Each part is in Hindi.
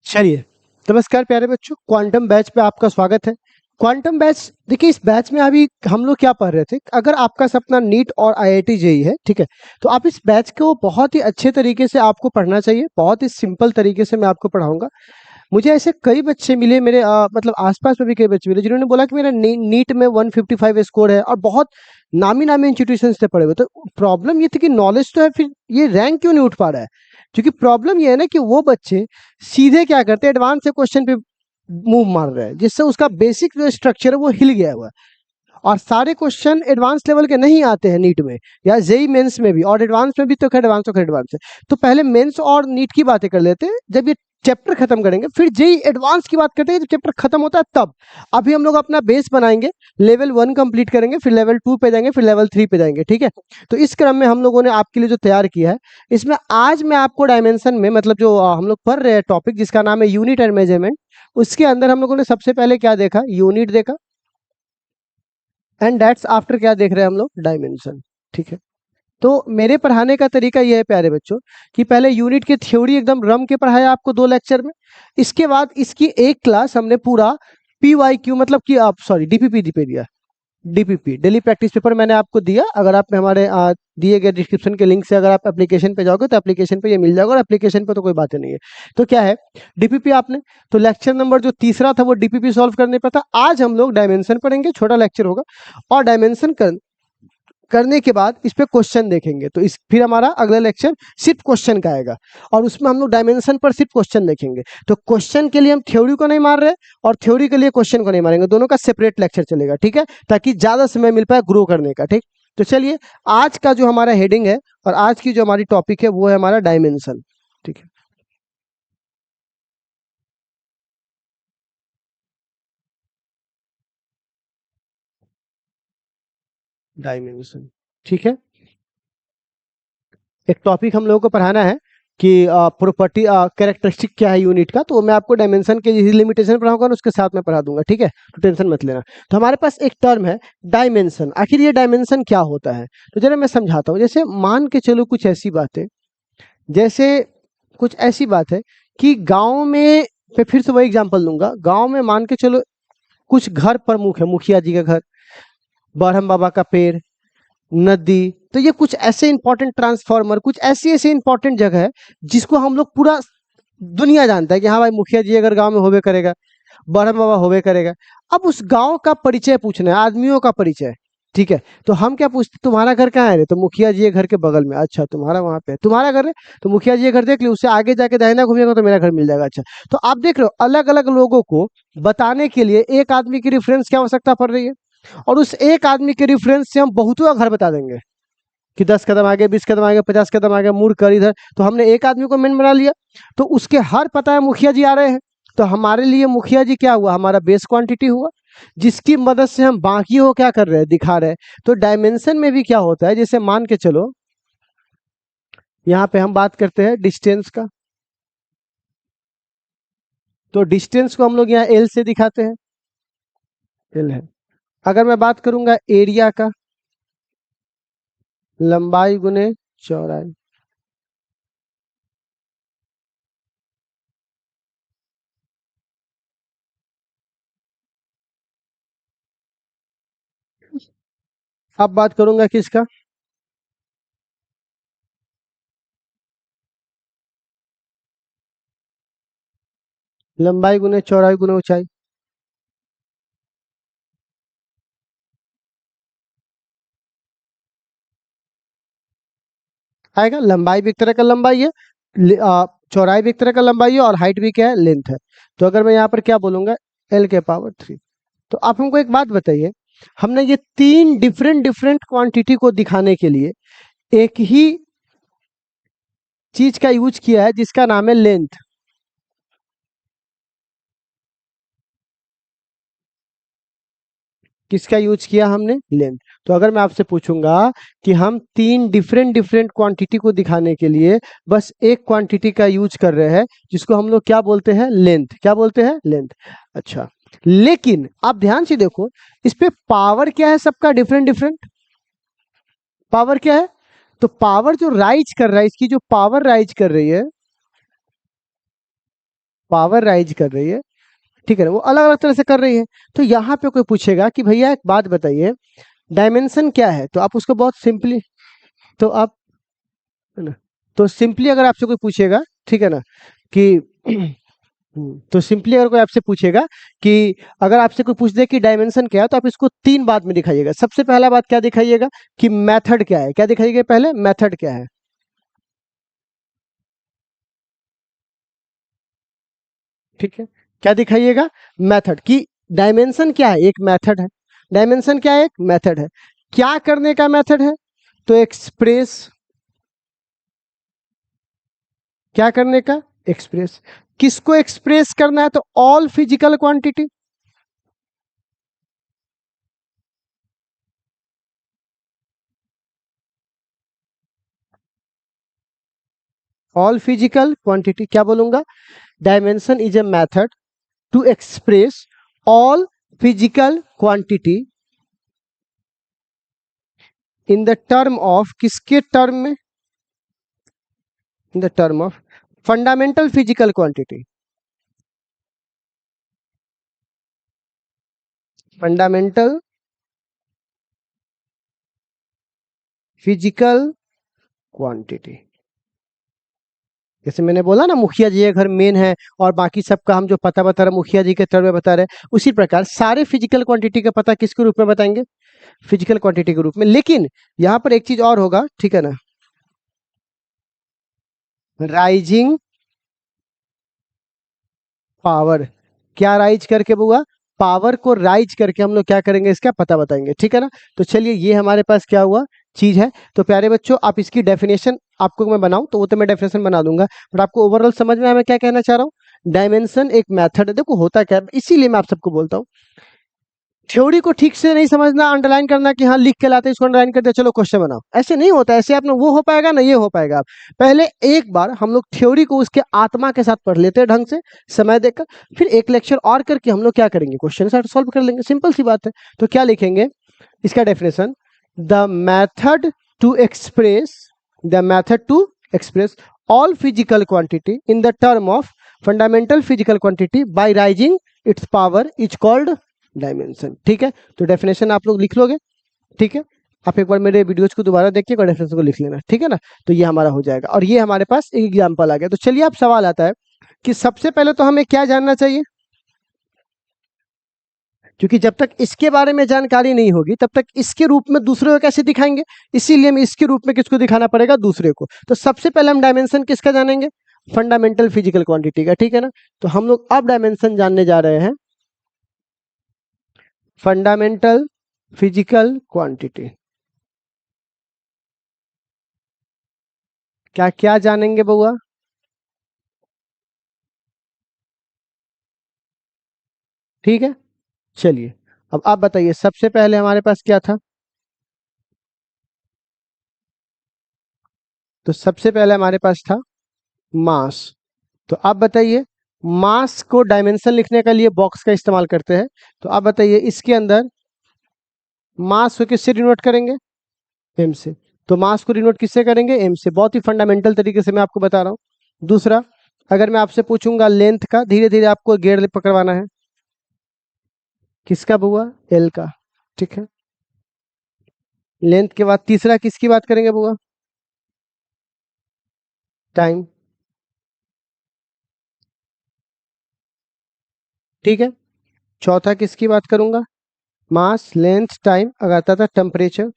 चलिए, नमस्कार प्यारे बच्चों, क्वांटम बैच पे आपका स्वागत है। क्वांटम बैच देखिए, इस बैच में अभी हम लोग क्या पढ़ रहे थे। अगर आपका सपना नीट और आईआईटी जेईई है, ठीक है, तो आप इस बैच को बहुत ही अच्छे तरीके से आपको पढ़ना चाहिए। बहुत ही सिंपल तरीके से मैं आपको पढ़ाऊंगा। मुझे ऐसे कई बच्चे मिले मेरे मतलब आसपास में भी कई बच्चे मिले जिन्होंने बोला कि मेरा नीट में 155 स्कोर है और बहुत नामी नामी इंस्टीट्यूशन से पढ़े हुए। तो प्रॉब्लम ये थी कि नॉलेज तो है, फिर ये रैंक क्यों नहीं उठ पा रहा है। क्योंकि प्रॉब्लम ये है ना कि वो बच्चे सीधे क्या करते हैं, एडवांस से क्वेश्चन पे मूव मार रहे हैं, जिससे उसका बेसिक जो स्ट्रक्चर है वो हिल गया हुआ है। और सारे क्वेश्चन एडवांस लेवल के नहीं आते हैं नीट में या जेई मेंस में भी, और एडवांस में भी तो खैर एडवांस है। तो पहले मेंस और नीट की बातें कर लेते हैं, जब ये चैप्टर खत्म करेंगे फिर जेई एडवांस की बात करते हैं जब चैप्टर खत्म होता है तब। अभी हम लोग अपना बेस बनाएंगे, लेवल 1 कंप्लीट करेंगे, फिर लेवल 2 पे जाएंगे, फिर लेवल 3 पे जाएंगे, ठीक है। तो इस क्रम में हम लोगों ने आपके लिए जो तैयार किया है, इसमें आज मैं आपको डायमेंशन में मतलब जो हम लोग पढ़ रहे हैं टॉपिक जिसका नाम है यूनिट एंड मेजरमेंट, उसके अंदर हम लोगों ने सबसे पहले क्या देखा, यूनिट देखा, एंड दैट्स आफ्टर क्या देख रहे हैं हम लोग, डायमेंशन, ठीक है। तो मेरे पढ़ाने का तरीका यह है प्यारे बच्चों कि पहले यूनिट की थ्योरी एकदम रम के पढ़ाया आपको 2 लेक्चर में। इसके बाद इसकी एक क्लास हमने पूरा PYQ मतलब कि आप सॉरी डीपीपी पे दिया। डीपीपी डेली प्रैक्टिस पेपर मैंने आपको दिया। अगर आप हमारे दिए गए डिस्क्रिप्शन के लिंक से अगर आप एप्लीकेशन पे जाओगे तो एप्लीकेशन पे ये मिल जाएगा, और एप्लीकेशन पे तो कोई बात नहीं है। तो क्या है डीपीपी आपने, तो लेक्चर नंबर जो तीसरा था वो डीपीपी सॉल्व करने पर था। आज हम लोग डायमेंशन पढ़ेंगे, छोटा लेक्चर होगा, और डायमेंशन करने के बाद इस पे क्वेश्चन देखेंगे। तो इस फिर हमारा अगला लेक्चर सिर्फ क्वेश्चन का आएगा, और उसमें हम लोग डायमेंशन पर सिर्फ क्वेश्चन देखेंगे। तो क्वेश्चन के लिए हम थ्योरी को नहीं मार रहे और थ्योरी के लिए क्वेश्चन को नहीं मारेंगे, दोनों का सेपरेट लेक्चर चलेगा, ठीक है, ताकि ज्यादा समय मिल पाए ग्रो करने का, ठीक। तो चलिए, आज का जो हमारा हेडिंग है और आज की जो हमारी टॉपिक है वो है हमारा डायमेंशन, ठीक है। डायमेंशन, ठीक है। एक टॉपिक हम लोगों को पढ़ाना है कि प्रॉपर्टी कैरेक्टरिस्टिक क्या है यूनिट का, तो मैं आपको डायमेंशन के लिमिटेशन पढ़ाऊंगा और उसके साथ में पढ़ा दूंगा, ठीक है, तो टेंशन मत लेना। तो हमारे पास एक टर्म है डायमेंशन। आखिर ये डायमेंशन क्या होता है, तो जरा मैं समझाता हूँ। जैसे मान के चलो कुछ ऐसी बात है, जैसे कुछ ऐसी बात है कि गांव में, मैं फिर से वही एग्जांपल दूंगा, गांव में मान के चलो कुछ घर प्रमुख है, मुखिया जी का घर, ब्रह्म बाबा का पेड़, नदी। तो ये कुछ ऐसे इंपॉर्टेंट ट्रांसफार्मर, कुछ ऐसी ऐसी इंपॉर्टेंट जगह है जिसको हम लोग पूरा दुनिया जानता है कि हाँ भाई मुखिया जी अगर गांव में होवे करेगा, ब्रह्म बाबा होवे करेगा। अब उस गांव का परिचय पूछना है, आदमियों का परिचय, ठीक है। तो हम क्या पूछते, तुम्हारा घर कहाँ है रे, तो मुखिया जी के घर के बगल में। अच्छा, तुम्हारा वहां पे, तुम्हारा घर है, तो मुखिया जी के घर देख लियो, उससे आगे जाके दाहिना घूमिएगा तो मेरा घर मिल जाएगा। अच्छा, तो आप देख रहे हो अलग अलग लोगों को बताने के लिए एक आदमी की रेफरेंस की आवश्यकता पड़ रही है, और उस एक आदमी के रेफरेंस से हम बहुतों का घर बता देंगे कि 10 कदम आगे, 20 कदम आगे, 50 कदम आगे, मुड़ कर इधर। तो हमने एक आदमी को मेन बना लिया, तो उसके हर पता है मुखिया जी आ रहे हैं। तो हमारे लिए मुखिया जी क्या हुआ, हमारा बेस क्वांटिटी हुआ, जिसकी मदद से हम बाकी को क्या कर रहे हैं, दिखा रहे हैं। तो डायमेंशन में भी क्या होता है, जैसे मान के चलो यहाँ पे हम बात करते हैं डिस्टेंस का, तो डिस्टेंस को हम लोग यहाँ एल से दिखाते हैं, एल है। अगर मैं बात करूंगा एरिया का, लंबाई गुने चौड़ाई, अब बात करूंगा किसका, लंबाई गुने चौड़ाई गुने ऊंचाई। आएगा, लंबाई भी एक तरह का लंबाई है, चौड़ाई भी एक तरह का लंबाई है, और हाइट भी क्या है, लेंथ है। तो अगर मैं यहाँ पर क्या बोलूंगा, L⁻3। तो आप हमको एक बात बताइए, हमने ये तीन डिफरेंट डिफरेंट क्वांटिटी को दिखाने के लिए एक ही चीज का यूज किया है जिसका नाम है लेंथ। किसका यूज किया हमने, लेंथ। तो अगर मैं आपसे पूछूंगा कि हम तीन डिफरेंट डिफरेंट क्वांटिटी को दिखाने के लिए बस एक क्वांटिटी का यूज कर रहे हैं जिसको हम लोग क्या बोलते हैं, लेंथ, क्या बोलते हैं, लेंथ। अच्छा, लेकिन आप ध्यान से देखो, इस पे पावर क्या है, सबका डिफरेंट डिफरेंट पावर क्या है। तो पावर जो राइज कर रहा है, इसकी जो पावर राइज कर रही है पावर राइज कर रही है, ठीक है ना, वो अलग अलग तरह से कर रही है। तो यहाँ पे कोई पूछेगा कि भैया एक बात बताइए, डायमेंशन क्या है, तो आप उसको बहुत सिंपली, तो आप, है ना, तो सिंपली अगर आपसे कोई पूछेगा, ठीक है ना, कि तो सिंपली अगर कोई आपसे पूछेगा कि अगर आपसे कोई पूछ दे कि डायमेंशन क्या है, तो आप इसको तीन बात में दिखाइएगा। सबसे पहला बात क्या दिखाइएगा कि मेथड क्या है, क्या दिखाइएगा, पहले मेथड क्या है, ठीक है, क्या दिखाइएगा, मेथड की, डायमेंशन क्या है, एक मेथड है, डायमेंशन क्या है, एक मेथड है, क्या करने का मेथड है, तो एक्सप्रेस, क्या करने का, एक्सप्रेस, किसको एक्सप्रेस करना है, तो all physical quantity, all physical quantity, क्या बोलूंगा, dimension is a method to express all physical quantity in the term of, किसके टर्म में, in the term of fundamental physical quantity, fundamental physical quantity. जैसे मैंने बोला ना, मुखिया जी का घर मेन है और बाकी सबका हम जो पता बता रहे मुखिया जी के टर्म में बता रहे, उसी प्रकार सारे फिजिकल क्वांटिटी का पता किसके रूप में बताएंगे, फिजिकल क्वांटिटी के रूप में। लेकिन यहां पर एक चीज और होगा, ठीक है ना, राइजिंग पावर, क्या राइज करके बुआ, पावर को राइज करके हम लोग क्या करेंगे, इसका पता बताएंगे, ठीक है ना। तो चलिए, ये हमारे पास क्या हुआ, चीज है। तो प्यारे बच्चों, आप इसकी डेफिनेशन आपको मैं बनाऊं तो वो तो मैं डेफिनेशन बना दूंगा, बट आपको ओवरऑल समझ में आया मैं क्या कहना चाह रहा हूँ। डायमेंशन एक मेथड है, देखो होता क्या है, इसीलिए मैं आप सबको बोलता हूँ, थ्योरी को ठीक से नहीं समझना, अंडरलाइन करना कि हाँ लिख के लाते इसको अंडरलाइन करते चलो क्वेश्चन बनाओ, ऐसे नहीं होता। ऐसे आप वो हो पाएगा ना, ये हो पाएगा। आप पहले एक बार हम लोग थ्योरी को उसके आत्मा के साथ पढ़ लेते हैं ढंग से, समय देकर, फिर एक लेक्चर और करके हम लोग क्या करेंगे, क्वेश्चन सॉल्व कर लेंगे, सिंपल सी बात है। तो क्या लिखेंगे इसका definition, the method to express, the method to express all physical quantity in the term of fundamental physical quantity by raising its power is called dimension, ठीक है। तो डेफिनेशन आप लोग लिख लोगे, ठीक है। आप एक बार मेरे वीडियोज को दोबारा देखिए, डेफिनेशन को लिख लेना, ठीक है ना। तो ये हमारा हो जाएगा, और ये हमारे पास एक एग्जांपल आ गया। तो चलिए, अब सवाल आता है कि सबसे पहले तो हमें क्या जानना चाहिए, क्योंकि जब तक इसके बारे में जानकारी नहीं होगी तब तक इसके रूप में दूसरे को कैसे दिखाएंगे, इसीलिए हमें इसके रूप में किसको दिखाना पड़ेगा, दूसरे को। तो सबसे पहले हम डायमेंशन किसका जानेंगे, फंडामेंटल फिजिकल क्वांटिटी का, ठीक है ना। तो हम लोग अब डायमेंशन जानने जा रहे हैं, फंडामेंटल फिजिकल क्वांटिटी। क्या क्या जानेंगे बउआ, ठीक है। चलिए, अब आप बताइए, सबसे पहले हमारे पास क्या था, तो सबसे पहले हमारे पास था मास। तो आप बताइए, मास को डायमेंशन लिखने के लिए बॉक्स का इस्तेमाल करते हैं। तो आप बताइए, इसके अंदर मास को किससे डिनोट करेंगे, एम से। तो मास को डिनोट किससे करेंगे, एम से। बहुत ही फंडामेंटल तरीके से मैं आपको बता रहा हूँ। दूसरा, अगर मैं आपसे पूछूंगा लेंथ का, धीरे धीरे आपको गेड़ पकड़वाना है, किसका बुआ, एल का, ठीक है। लेंथ के बाद तीसरा किसकी बात करेंगे बुआ, टाइम, ठीक है। चौथा किसकी बात करूंगा, मास, लेंथ, टाइम, अगर आता था टेम्परेचर।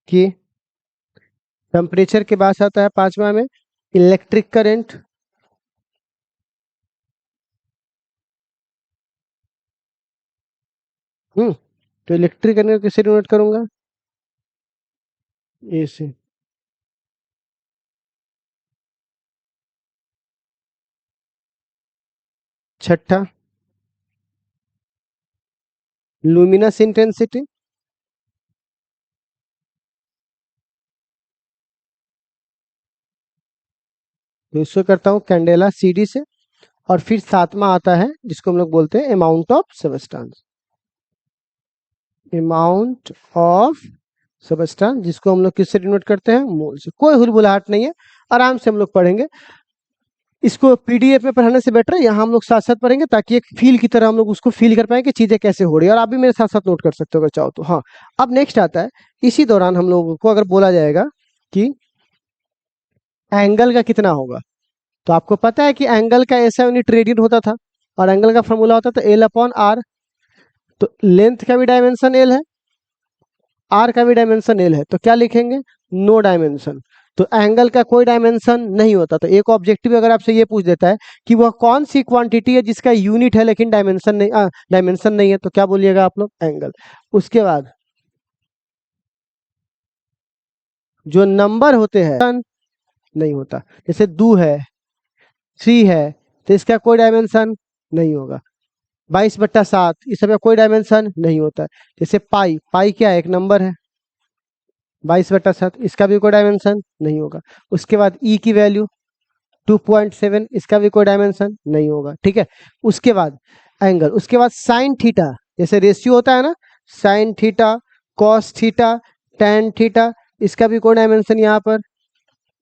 कि टेम्परेचर के बाद आता है पांचवा में इलेक्ट्रिक करंट, तो इलेक्ट्रिक करंट किससे डिनोट करूंगा, ए से। छठा, लुमिनस इंटेंसिटी, तो इसको करता हूँ कैंडेला, सीडी से। और फिर सातवां आता है जिसको हम लोग बोलते हैं amount of substance, amount of substance, जिसको हम लोग किससे डिनोट करते हैं, मोल से। कोई हुलबुलाहट नहीं है, आराम से हम लोग पढ़ेंगे इसको। पीडीएफ में पढ़ाने से बेटर है यहाँ हम लोग साथ साथ पढ़ेंगे, ताकि एक फील की तरह हम लोग उसको फील कर पाए कि चीजें कैसे हो रही है, और आप भी मेरे साथ साथ नोट कर सकते हो अगर चाहो तो। हाँ, अब नेक्स्ट आता है, इसी दौरान हम लोगों को अगर बोला जाएगा कि एंगल का कितना होगा, तो आपको पता है कि एंगल का ऐसा यूनिट रेडियन होता था, और एंगल का फॉर्मूला होता था एल अपॉन आर। तो लेंथ का भी डायमेंशन एल है, आर का भी डायमेंशन एल है, तो क्या लिखेंगे, नो डायमेंशन। तो एंगल का कोई डायमेंशन नहीं होता। तो एक ऑब्जेक्टिव अगर आपसे ये पूछ देता है कि वह कौन सी क्वांटिटी है जिसका यूनिट है लेकिन डायमेंशन नहीं है, तो क्या बोलिएगा आप लोग, एंगल। उसके बाद जो नंबर होते हैं नहीं होता, जैसे 2 है, 3 है, तो इसका कोई डायमेंशन नहीं होगा। 22/7 इस सब का कोई डायमेंशन नहीं होता है। जैसे पाई, पाई क्या है, एक नंबर है, 22/7 इसका भी कोई डायमेंशन नहीं होगा। उसके बाद ई की वैल्यू 2.7, इसका भी कोई डायमेंशन नहीं होगा, ठीक है। उसके बाद एंगल, उसके बाद साइन थीटा, जैसे रेशियो होता है ना, sine theta, cos theta, tan theta, इसका भी कोई डायमेंशन यहाँ पर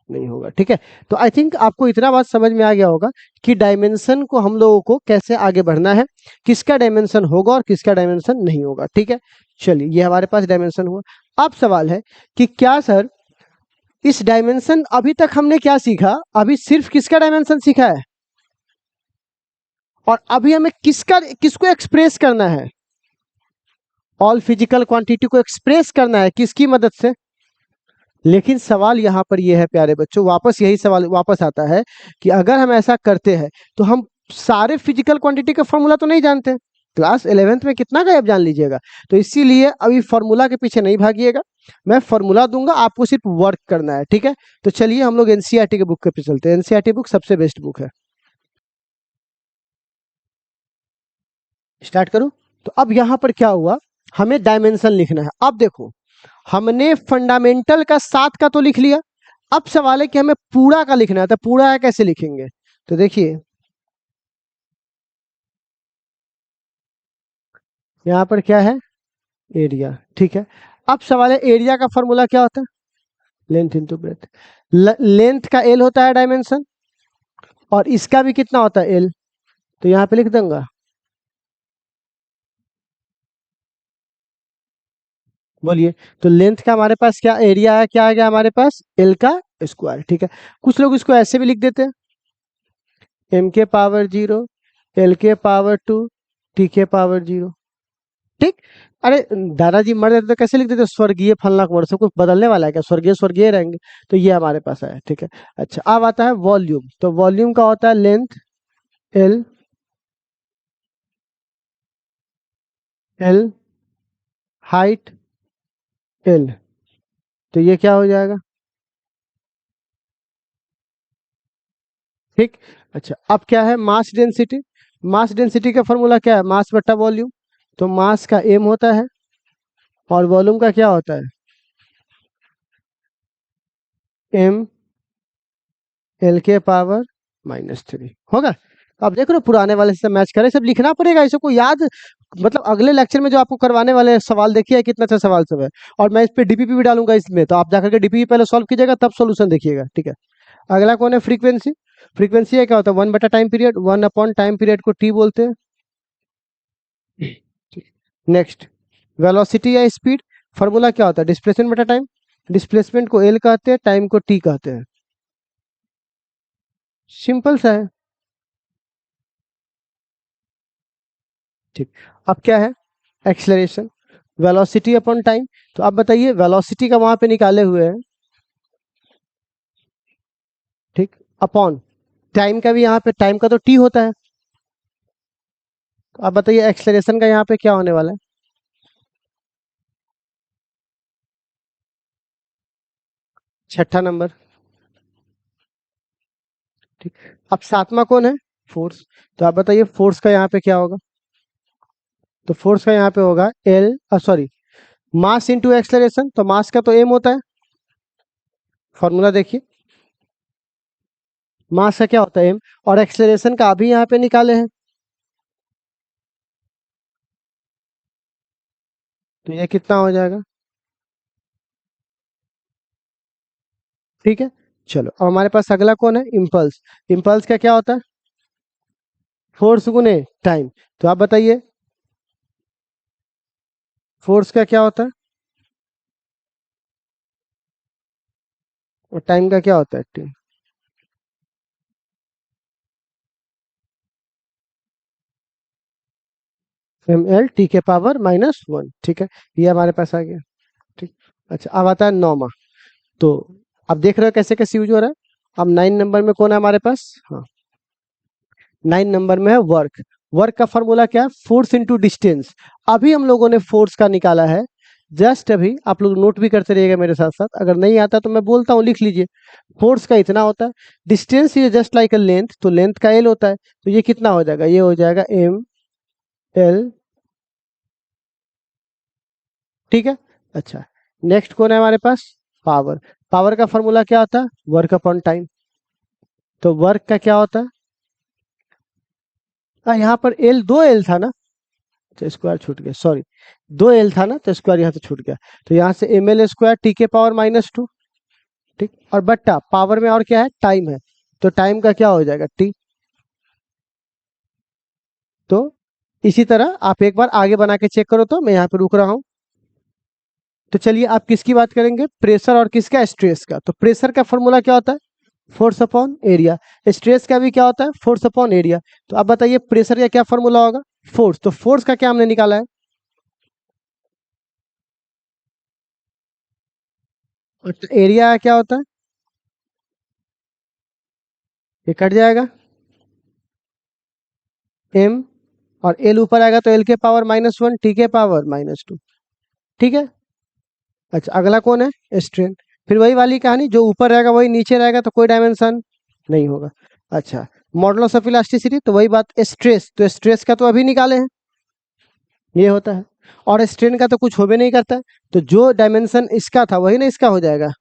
नहीं होगा, ठीक है। तो आई थिंक आपको इतना बात समझ में आ गया होगा कि डायमेंशन को हम लोगों को कैसे आगे बढ़ना है, किसका डायमेंशन होगा और किसका डायमेंशन नहीं होगा, ठीक है। चलिए, ये हमारे पास डायमेंशन हुआ। अब सवाल है कि क्या सर इस डायमेंशन, अभी तक हमने क्या सीखा, अभी सिर्फ किसका डायमेंशन सीखा है, और अभी हमें किसको एक्सप्रेस करना है, ऑल फिजिकल क्वांटिटी को एक्सप्रेस करना है किसकी मदद से। लेकिन सवाल यहाँ पर यह है प्यारे बच्चों, वापस यही सवाल वापस आता है कि अगर हम ऐसा करते हैं तो हम सारे फिजिकल क्वांटिटी का फॉर्मूला तो नहीं जानते, क्लास 11th में कितना गायब जान लीजिएगा। तो इसीलिए अभी फॉर्मूला के पीछे नहीं भागिएगा, मैं फॉर्मूला दूंगा, आपको सिर्फ वर्क करना है, ठीक है। तो चलिए हम लोग एनसीईआरटी के बुक के पीछे चलते हैं। एनसीईआरटी बुक सबसे बेस्ट बुक है। स्टार्ट करूं? तो अब यहाँ पर क्या हुआ, हमें डायमेंशन लिखना है। अब देखो, हमने फंडामेंटल का 7 का तो लिख लिया, अब सवाल है कि हमें पूरा का लिखना है, तो पूरा है कैसे लिखेंगे, तो देखिए यहाँ पर क्या है, एरिया, ठीक है। अब सवाल है एरिया का फॉर्मूला क्या होता है, लेंथ इंटू ब्रेथ। लेंथ का एल होता है डायमेंशन, और इसका भी कितना होता है, एल। तो यहाँ पे लिख दूंगा, बोलिए। तो लेंथ का हमारे पास क्या एरिया है, क्या आ गया हमारे पास, एल का स्क्वायर, ठीक है। कुछ लोग इसको ऐसे भी लिख देते हैं, एम के पावर 0, एल के पावर 2, टी के पावर 0, ठीक। अरे दादाजी मर जाते तो कैसे लिख देते, स्वर्गीय फलना कुंवर, सब कुछ बदलने वाला है क्या, स्वर्गीय स्वर्गीय रहेंगे। तो ये हमारे पास है, ठीक है। अच्छा, अब आता है वॉल्यूम। तो वॉल्यूम का होता है length L, L height L, तो ये क्या हो जाएगा, ठीक। अच्छा, अब क्या है, मास डेंसिटी। मास डेंसिटी का फॉर्मूला क्या है, मास बट्टा वॉल्यूम। तो मास का एम होता है, और वॉल्यूम का क्या होता है, एम एल के पावर -3 होगा। अब देख रहे हो, पुराने वाले से मैच करें, सब लिखना पड़ेगा, इसे को याद, मतलब अगले लेक्चर में जो आपको करवाने वाले सवाल देखिए कितना अच्छा सवाल सब है। और मैं इस पे डीपीपी भी डालूंगा इसमें, तो आप जाकर के डीपीपी पहले सॉल्व कीजिएगा तब सॉल्यूशन देखिएगा, ठीक है। अगला कौन है, फ्रीक्वेंसी। फ्रीक्वेंसी क्या होता है, 1/टाइम पीरियड, 1/टाइम पीरियड को टी बोलते हैं। नेक्स्ट, वेलोसिटी या स्पीड, फॉर्मूला क्या होता है, डिस्प्लेसमेंट बटा टाइम। डिस्प्लेसमेंट को एल कहते हैं, टाइम को टी कहते हैं, सिंपल सा है, ठीक। अब क्या है, एक्सेलरेशन, वेलोसिटी अपॉन टाइम। तो आप बताइए, वेलोसिटी का वहां पे निकाले हुए हैं, ठीक, अपॉन टाइम का भी, यहाँ पे टाइम का तो टी होता है। तो आप बताइए एक्सेलरेशन का यहाँ पे क्या होने वाला है, छठा नंबर, ठीक। अब सातवां कौन है, फोर्स। तो आप बताइए फोर्स का यहाँ पे क्या होगा, तो फोर्स का यहाँ पे होगा L, sorry, mass into acceleration. तो मास का तो एम होता है, फॉर्मूला देखिए, मास का क्या होता है, एम, और एक्सेलरेशन का अभी यहाँ पे निकाले हैं, तो ये कितना हो जाएगा? ठीक है, चलो अब हमारे पास अगला कौन है? इम्पल्स। इम्पल्स का क्या होता है? फोर्स गुने टाइम। तो आप बताइए फोर्स का क्या होता है और टाइम का क्या होता है? टी। एम एल टी के पावर -1। ठीक है, ये हमारे पास आ गया। ठीक। अच्छा, अब आता है नॉमा। तो अब देख रहे हो कैसे कैसे यूज हो रहा है। अब 9 नंबर में कौन है हमारे पास? हाँ, 9 नंबर में है वर्क। वर्क का फॉर्मूला क्या है? Force into distance. अभी हम लोगों ने फोर्स का निकाला है, जस्ट अभी। आप लोग नोट भी करते रहिएगा मेरे साथ साथ, अगर नहीं आता तो मैं बोलता हूँ लिख लीजिए। फोर्स का इतना होता है, distance is just like a length, तो लेंथ का एल होता है। तो ये कितना हो जाएगा? ये हो जाएगा एम एल। ठीक है। अच्छा, नेक्स्ट कौन है हमारे पास? पावर। पावर का फॉर्मूला क्या होता है? Work upon time. तो वर्क का क्या होता है? यहाँ पर एल, दो एल था ना, तो स्क्वायर छूट गया, सॉरी। दो एल था ना, तो स्क्वायर यहाँ से छूट गया। तो यहाँ से एम एल स्क्वायर टी के पावर -2। ठीक, और बट्टा पावर में और क्या है? टाइम है। तो टाइम का क्या हो जाएगा? टी। तो इसी तरह आप एक बार आगे बना के चेक करो, तो मैं यहाँ पे रुक रहा हूँ। तो चलिए, आप किसकी बात करेंगे? प्रेशर और किसका? स्ट्रेस का। तो प्रेशर का फॉर्मूला क्या होता है? Force upon area. स्ट्रेस का भी क्या होता है? Force upon area. तो आप बताइए प्रेशर का क्या फॉर्मूला होगा? फोर्स। तो फोर्स का क्या हमने निकाला है? और एरिया क्या होता है? ये कट जाएगा, एम। और एल ऊपर आएगा तो एल के पावर -1 टी के पावर -2। ठीक है। अच्छा, अगला कौन है? स्ट्रेन। फिर वही वाली कहानी, जो ऊपर रहेगा वही नीचे रहेगा, तो कोई डायमेंशन नहीं होगा। अच्छा, मॉडुलस ऑफ इलास्टिसिटी, तो वही बात। स्ट्रेस, तो स्ट्रेस का तो अभी निकाले हैं, ये होता है। और स्ट्रेन का तो कुछ हो भी नहीं करता है, तो जो डायमेंशन इसका था वही ना इसका हो जाएगा।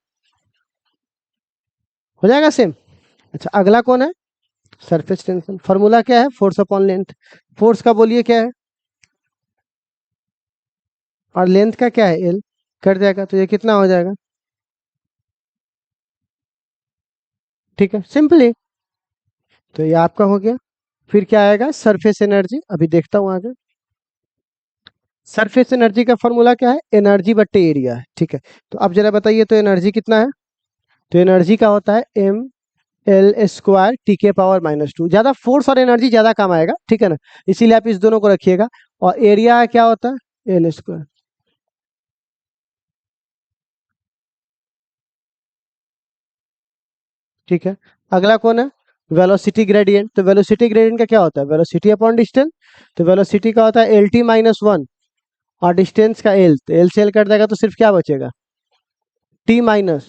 हो जाएगा सेम। अच्छा, अगला कौन है? Surface tension. फॉर्मूला क्या है? Force upon length. फोर्स का बोलिए क्या है? और लेंथ का क्या है? एल। कट जाएगा, तो ये कितना हो जाएगा? ठीक है, सिंपली। तो ये आपका हो गया। फिर क्या आएगा? Surface energy. अभी देखता हूँ आगे। सरफेस एनर्जी का फॉर्मूला क्या है? एनर्जी बट्टे एरिया है। ठीक है, तो अब जरा बताइए तो एनर्जी कितना है? तो एनर्जी का होता है एम एल स्क्वायर टी के पावर -2। ज्यादा फोर्स और एनर्जी ज्यादा काम आएगा, ठीक है ना, इसीलिए आप इस दोनों को रखिएगा। और एरिया क्या होता है? L square. ठीक है, अगला कौन है? Velocity gradient. तो वेलोसिटी ग्रेडियंट का क्या होता है? Velocity upon distance. तो वेलोसिटी का होता है एल टी -1, और डिस्टेंस का एल, तो एल से एल कट जाएगा, तो सिर्फ क्या बचेगा? t-1।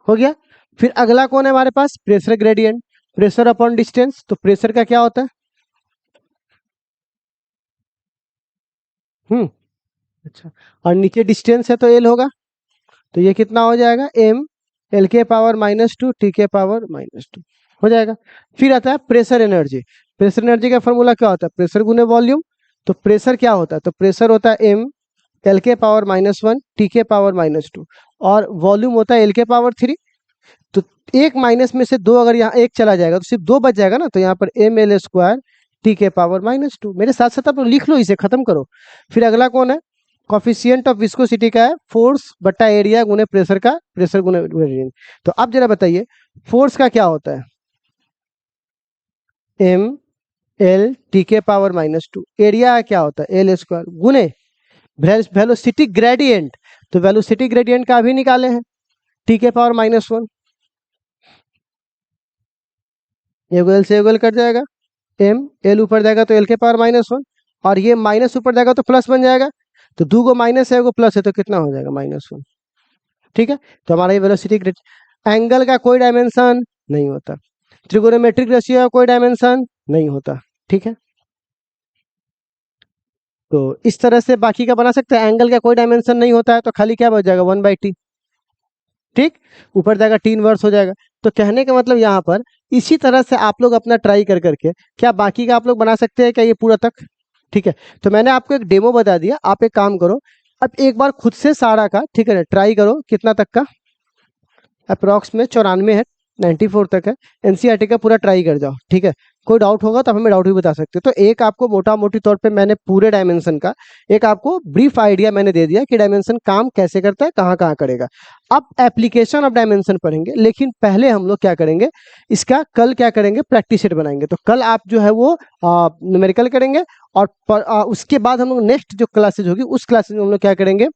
हो गया। फिर अगला कौन है हमारे पास? Pressure gradient. Pressure upon distance. तो प्रेशर का क्या होता है? अच्छा, और नीचे डिस्टेंस है तो एल होगा। तो ये कितना हो जाएगा? एम एल के पावर -2 टी के पावर -2। हो जाएगा। फिर आता है प्रेशर एनर्जी। प्रेशर एनर्जी का फॉर्मूला क्या होता है? प्रेशर गुने वॉल्यूम। तो प्रेशर क्या होता है? तो प्रेशर होता है एम एल के पावर -1 टी के पावर -2, और वॉल्यूम होता है एल के पावर 3। तो एक माइनस में से दो अगर यहाँ एक चला जाएगा तो सिर्फ दो बच जाएगा ना, तो यहाँ पर एम एल स्क्वायर टी के पावर -2। मेरे साथ साथ आप लोग लिख लो, इसे खत्म करो। फिर अगला कौन है? कॉफिशियंट ऑफ विस्कोसिटी का है फोर्स बट्टा एरिया गुने प्रेशर का, प्रेशर गुने ग्रेडियंट। तो अब जरा बताइए फोर्स का क्या होता है? एम एल टी के पावर -2। एरिया क्या होता है? एल स्क्वायर गुने वेलोसिटी ग्रेडियंट। तो वेलोसिटी ग्रेडियंट का अभी निकाले हैं, टी के पावर -1। एगो एल से एगो एल कट जाएगा, एम एल ऊपर जाएगा तो एल के पावर -1, और ये माइनस ऊपर जाएगा तो प्लस बन जाएगा। तो दो गो माइनस है, एगो प्लस है, तो कितना हो जाएगा? -1। ठीक है, तो हमारा ये वेलोसिटी एंगल का कोई डायमेंशन नहीं होता। त्रिगोनोमेट्रिक रेशियो का कोई डायमेंशन नहीं होता। ठीक है, तो इस तरह से बाकी का बना सकते हैं। एंगल का कोई डायमेंशन नहीं होता है, तो खाली क्या बच जाएगा? 1/t। ठीक, ऊपर जाएगा टी इनवर्स हो जाएगा। तो कहने का मतलब यहाँ पर इसी तरह से आप लोग अपना ट्राई कर करके क्या बाकी का आप लोग बना सकते हैं क्या, ये पूरा तक? ठीक है, तो मैंने आपको एक डेमो बता दिया। आप एक काम करो, अब एक बार खुद से सारा का, ठीक है ना, ट्राई करो कितना तक का, अप्रॉक्स में 94 है, 94 तक है। एनसीईआरटी का पूरा ट्राई कर जाओ, ठीक है। कोई डाउट होगा तो आप हमें डाउट भी बता सकते हो। तो एक आपको मोटा मोटी तौर पे मैंने पूरे डायमेंशन का एक आपको ब्रीफ आइडिया मैंने दे दिया कि डायमेंशन काम कैसे करता है, कहाँ कहाँ करेगा। अब एप्लीकेशन ऑफ डायमेंशन पढ़ेंगे, लेकिन पहले हम लोग क्या करेंगे, इसका कल क्या करेंगे, प्रैक्टिस सेट बनाएंगे। तो कल आप जो है वो न्यूमेरिकल करेंगे, और उसके बाद हम लोग नेक्स्ट जो क्लासेज होगी उस क्लासेज में हम लोग क्या करेंगे,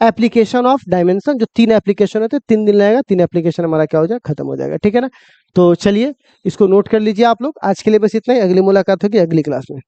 एप्लीकेशन ऑफ डायमेंशन। जो 3 एप्लीकेशन होते हैं, 3 दिन लगेगा, 3 एप्लीकेशन हमारा क्या हो जाएगा, खत्म हो जाएगा, ठीक है ना। तो चलिए इसको नोट कर लीजिए आप लोग। आज के लिए बस इतना ही, अगली मुलाकात होगी अगली क्लास में।